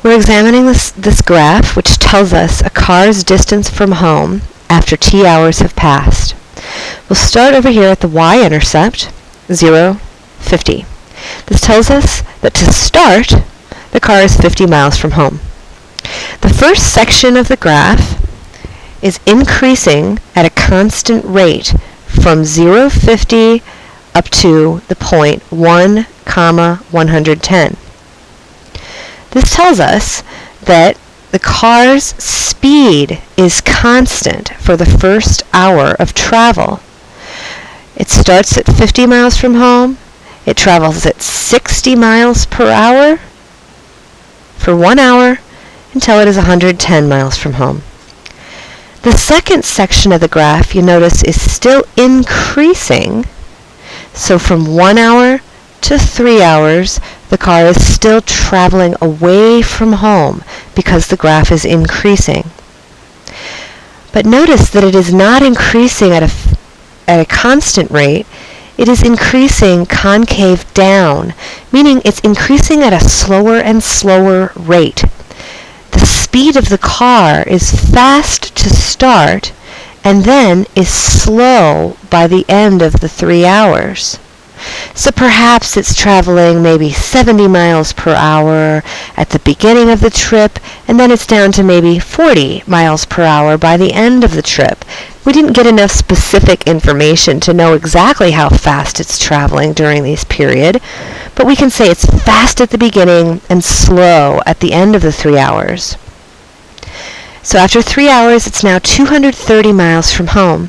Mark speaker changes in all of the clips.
Speaker 1: We're examining this graph, which tells us a car's distance from home after t hours have passed. We'll start over here at the y-intercept, 0, 50. This tells us that to start, the car is 50 miles from home. The first section of the graph is increasing at a constant rate from 0, 50 up to the point 1, 110. This tells us that the car's speed is constant for the first hour of travel. It starts at 50 miles from home. It travels at 60 miles per hour for 1 hour until it is 110 miles from home. The second section of the graph, you notice, is still increasing. So from 1 hour to 3 hours, the car is still traveling away from home because the graph is increasing. But notice that it is not increasing at a constant rate. It is increasing concave down, meaning it's increasing at a slower and slower rate. The speed of the car is fast to start and then is slow by the end of the 3 hours. So perhaps it's traveling maybe 70 miles per hour at the beginning of the trip, and then it's down to maybe 40 miles per hour by the end of the trip. We didn't get enough specific information to know exactly how fast it's traveling during this period, but we can say it's fast at the beginning and slow at the end of the 3 hours. So after 3 hours, it's now 230 miles from home.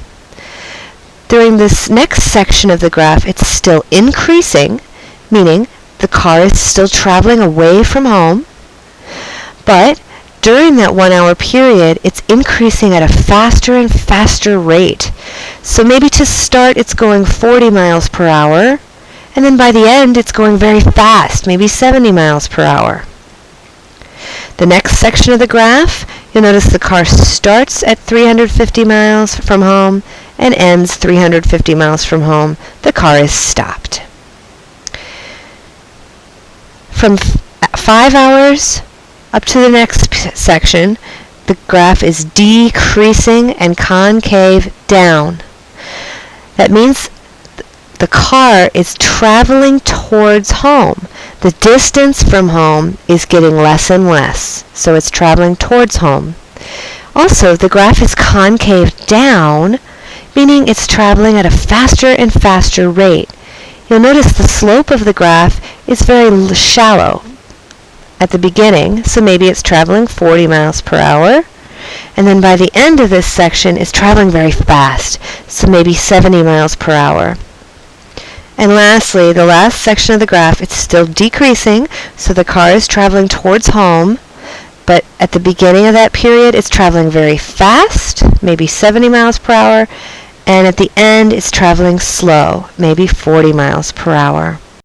Speaker 1: During this next section of the graph, it's still increasing, meaning the car is still traveling away from home, but during that 1 hour period, it's increasing at a faster and faster rate. So maybe to start, it's going 40 miles per hour, and then by the end, it's going very fast, maybe 70 miles per hour. The next section of the graph, you'll notice the car starts at 350 miles from home and ends 350 miles from home. The car is stopped. From 5 hours up to the next section, the graph is decreasing and concave down. That means the car is traveling towards home. The distance from home is getting less and less, so it's traveling towards home. Also, the graph is concave down, meaning it's traveling at a faster and faster rate. You'll notice the slope of the graph is very shallow at the beginning, so maybe it's traveling 40 miles per hour, and then by the end of this section, it's traveling very fast, so maybe 70 miles per hour. And lastly, the last section of the graph, it's still decreasing, so the car is traveling towards home, but at the beginning of that period, it's traveling very fast, maybe 70 miles per hour, and at the end, it's traveling slow, maybe 40 miles per hour.